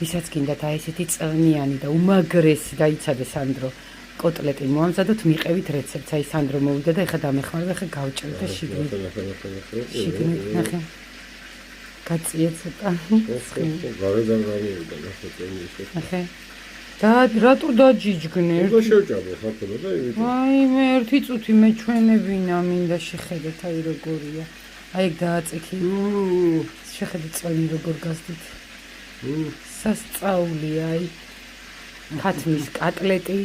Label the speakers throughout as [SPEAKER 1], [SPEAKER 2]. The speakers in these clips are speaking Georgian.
[SPEAKER 1] ვისაც გინდათ აი ესეთი წვნიანი და უმაგრესი დაიცადე სანდრო კოტლეტი მოამზადოთ, მიყევით რეცეპტს. აი სანდრო მოვიდა და ეხლა დამეხმარება, ეხლა გავჭრით და შიგნით. შიგნით ნახე. გაწიე ცოტა.
[SPEAKER 2] გარედან გამოვიდა ნახე წვენი.
[SPEAKER 1] ნახე. და რატო დაჯიჯგნე?
[SPEAKER 2] უნდა შევჭამო ხაფულა და იმით.
[SPEAKER 1] აი მე ერთი წუთი მეჩვენებინა, მინდა შეხედეთ აი როგორია. აი ეგ დააწექი. შეხედეთ წვენი როგორ გასდით. სასწაულია აი. ხათმის კატლეტი,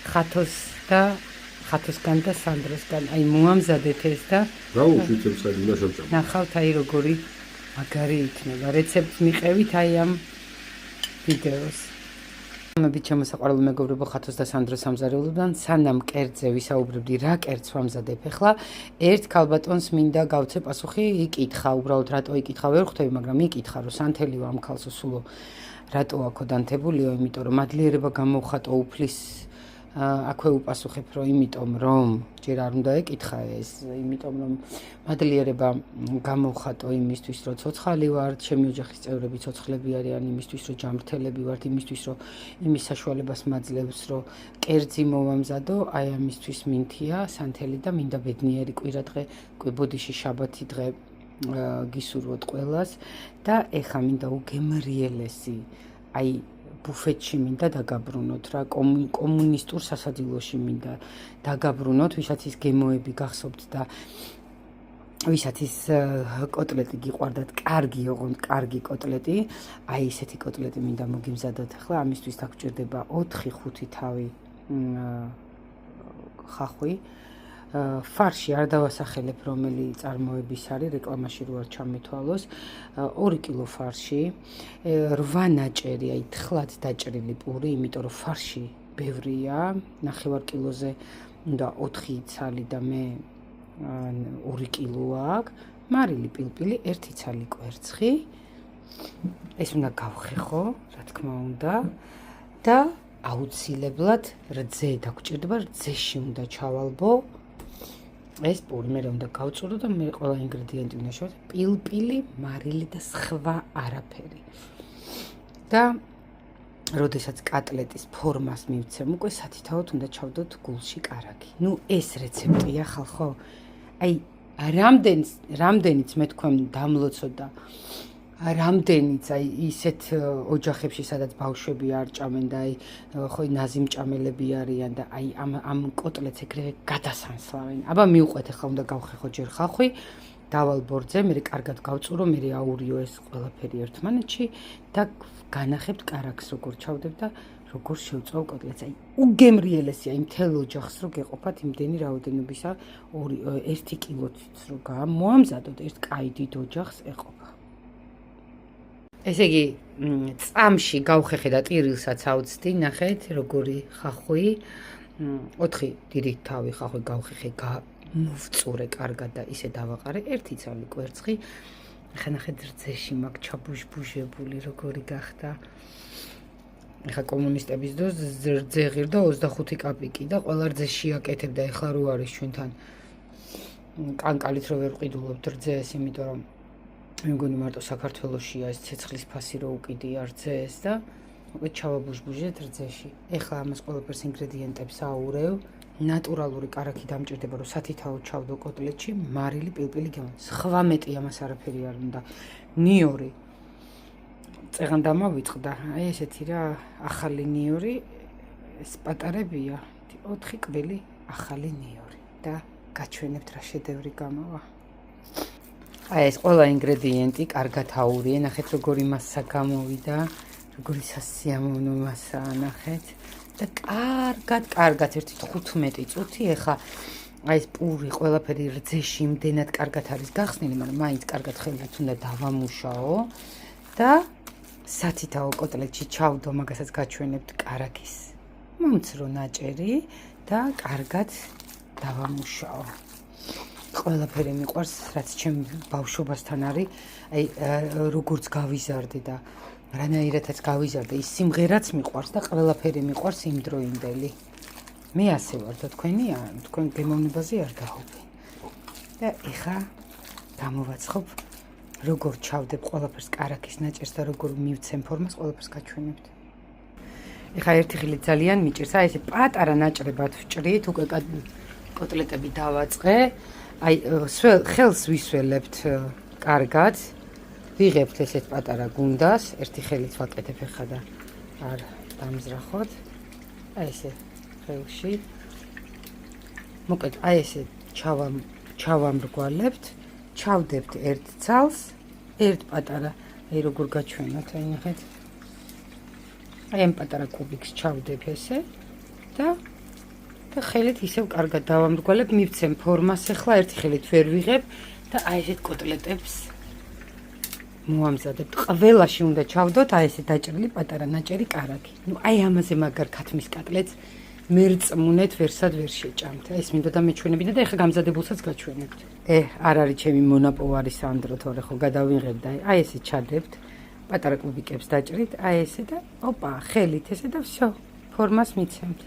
[SPEAKER 1] ხათოსგან და სანდროსგან. აი მოამზადეთ ეს და
[SPEAKER 2] გაუშვით საერთოდ უნდა შევჭამო.
[SPEAKER 1] ნახავთ აი როგორი მაგარი იქნება. რეცეპტს მიყევით აი ამ ვიდეოს. მებით შემოსაყვარლო მეგობრებო, ხათოს და სანდროს სამზარეულოდან სანამ კერძზე ვისაუბრებდი, რა კერძს ვამზადებ ახლა, ერთ ქალბატონს მინდა გავცე პასუხი, იკითხა, უბრალოდ რატო იკითხა, ვერ ხვდები, მაგრამ იკითხა, რომ სანთელიო ამ ქალსო სულო რატო აქ დანთებულიო, იმიტომ რომ მადლიერება გამოვხატო უფლის აქვე უპასუხებ, რომ იმიტომ რომ ჯერ არ უნდა ეკითხა ეს, იმიტომ რომ მადლიერება გამოვხატო იმისთვის, რომ ცოცხალი ვარ, ჩემი ოჯახის წევრები ცოცხლები არიან, იმისთვის, რომ ჯამრთელები ვართ, იმისთვის, რომ იმის საშუალებას მაძლევს, რომ კერძი მოვამზადო, აი ამისთვის მინთია სანთელი და მინდა ბედნიერი კვირადღე, ბოდიში შაბათი დღე გისურვოთ ყველას და ეხა მინდა უგემრიელესი, აი ბუფეტში მინდა დაგაბრუნოთ რა, კომუნისტურ სასადილოში მინდა დაგაბრუნოთ, ვისაც ის გემოები გახსოვთ და ვისაც ის კოტლეტი გიყვარდათ, კარგი ოღონდ კარგი კოტლეტი, აი ესეთი კოტლეტი მინდა მოგიმზადოთ. ახლა ამისთვის დაგჭირდება 4-5 თავი ხახვი. ფარში არ დავასახელებ რომელი წარმოების არის, რეკლამაში რო არ ჩამეთვალოს. 2 კილო ფარში, 8 ნაჭერი, აი თხლად დაჭრილი პური, იმიტომ რომ ფარში ბევრია, 9 კილოზე უნდა 4 ცალი და მე 2 კილო აქვს. მარილი პილპილი, 1 ცალი კვერცხი. ეს უნდა გავხეხო, რა თქმა უნდა. და აუცილებლად რძე დაგჭირდება, რძეში უნდა ჩავალბო. ეს პური მე უნდა გავწურო და მე ყველა ინგრედიენტი უნდა შევდე, პილპილი, მარილი და სხვა არაფერი. და როდესაც კატლეტის ფორმას მივცემ, უკვე სათითაოდ უნდა ჩავდოთ გულში კარაგი. ნუ ეს რეცეპტია ხალხო. აი რამდენიც მე თქვენ დამლოცო და რამდენიც აი ისეთ ოჯახებში, სადაც ბავშვები არ ჭამენ და აი ხო ნაზიმჭამელები არიან და აი ამ კოტლეტს ეგრევე გადასანსლავენ. აბა მიუყვეთ, ახლა უნდა გავხეხო ჯერ ხახვი, დავალ ბორძე, მე კარგად გავწურო, მე აურიო ეს ყველაფერი ერთმანეთში და განახებთ კარაქს როგორ ჩავდებ და როგორ შევწავ კოტლეტს. აი უგემრიელესია იმ მთელ ოჯახს რო გეყოფათ იმდენი რაოდენობისა 1 კილოც რო მოამზადოთ, ერთ კაი დიდ ოჯახს ეყოფა. ესე იგი, წამში გავხეხე და ტირილსაც ავწდი, ნახეთ, როგორი ხახვი, 4 დიდი თავი ხახვი გავხეხე, მოვწურე კარგად და ისე დავაყარე, 1 ცალი კვერცხი. ახლა ნახეთ რძეში მაგ ჩაბუჟბუჟებული როგორი გახდა. ახლა კომუნისტების დროს რძე ღირდა 25 კაპიკი და ყველა რძეში აკეთებდა, ახლა რო არის ჩვენთან კანკალით რო ვერ ვყიდულობთ რძეს, იმიტომ რომ მე მგონი მარტო საქართველოშია ეს ცეცხლის ფასი რო უკიდია რძეს და უკვე ჩავაბუჟბუჟეთ რძეში. ახლა ამას ყველაფერს ინგრედიენტებს აურევ. ნატურალური კარაქი დამჭირდება, რომ სათითაოდ ჩავდო კოტლეტში, მარილი, პილპილი გემო. სხვა მეტი ამას არაფერი არ უნდა. ნიორი. წეღან დამავიწყდა, აი ესეთი რა, ახალი ნიორი, ეს პატარებია, 4 კვილი ახალი ნიორი და გაჩვენებთ რა შედევრი გამოვა. აი ეს ყველა ინგრედიენტი კარგად აურიე, ნახეთ როგორი მასა გამოვიდა, როგორი სასიამოვნო მასაა, ნახეთ. და კარგად 15 წუთი ახლა აი ეს პური ყველაფერი რძეში იმდენად კარგად არის გახსნილი, მაგრამ მაინც კარგად ხელით უნდა დავამუშაო და სათითაო კოტლეტში ჩავდო, მაგასაც გაჩვენებთ კარაქის მომცრო ნაჭერი და კარგად დავამუშაო. ყველაფერი მიყვარს, რაც ჩემ ბავშვობასთან არის, აი როგორც გავიზარდე და რანაირადაც გავიზარდე, ის სიმღერაც მიყვარს და ყველაფერი მიყვარს იმდროინდელი. მე ასე ვარ და თქვენ გემოვნებაზე არ გაჰობენ. და ეხა გამოვაცხობ როგორ ჩავდებ ყველაფერს კარაქის ნაჭერს და როგორ მივცემ ფორმას, ყველაფერს გაჩვენებთ. ეხლა ერთი ხილი ძალიან მიჭირს, აი ესე პატარა ნაჭრებად ვჭრით, უკვე კოტლეტები დავაწყე, აი ხელს ვისველებთ კარგად, ვიღებთ ესეთ პატარა გუნდას, ერთი ხელით ვაკეთებ ეხლა და არ დამზრახოთ, აი ესე ხელში, მოკეთ, აი ესე ჩავამრგვალებთ, ჩავდებთ ერთ ცალს, ერთ პატარა, აი როგორ გაჩვენოთ, აი ნახეთ. აი ამ პატარა კუბიკს ჩავდებ ესე და ხელით ისევ კარგად დავამრგვალებ, მივცემ ფორმას, ახლა ერთი ხელით ვერ ვიღებ და აი ესეთ კოტლეტებს მოვამზადებთ. ყველაში უნდა ჩავდოთ აი ესე დაჭრილი პატარა ნაჭერი კარაქი. ნუ აი ამაზე მაგარ ქათმის კატლეტს მერწმუნეთ, ვერსად ვერ შეჭამთ. ეს მინდოდა მეჩვენებინა და ეხლა გამზადებულსაც გაჩვენებთ. არ არის ჩემი მონაპოვარი სანდრო, თორე ხო გადავიღებ და აი ესე ჩადებთ. პატარა კუბიკებს დაჭრით, აი ესე და ოპა, ხელით ესე და всё, ფორმას მიცემთ.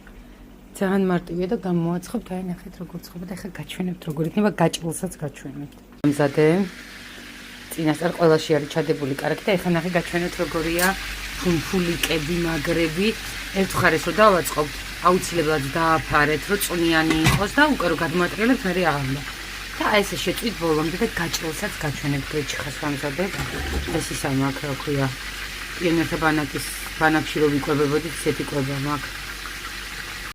[SPEAKER 1] ძალიან მარტივია და გამოაცხობთ, აი ნახეთ როგორ ცხობა და ეხლა გაჩვენებთ როგორ იქნება, გაჭრილსაც გაჩვენებთ. ამზადე. წინასწარ ყველაში არის ჩადებული კარაქი და ეხლა ნახე გაჩვენოთ როგორია ფუმფულიკები, მაგრები. ერთხარეს რომ დავაწყობთ, აუცილებლად დააფარეთ, რომ წვნიანი იყოს და უკვე რომ გადმოატრიალებთ, მე აღამდა. და აი ესე შეწვით ბოლომდე და გაჭრილსაც გაჩვენებთ, გეჩხას ვამზადებ. ეს ისა მაქვს, რა ქვია, პიონერთა ბანაკში რომ ვიკვებებოდით, ისეთი კვება მაქვს.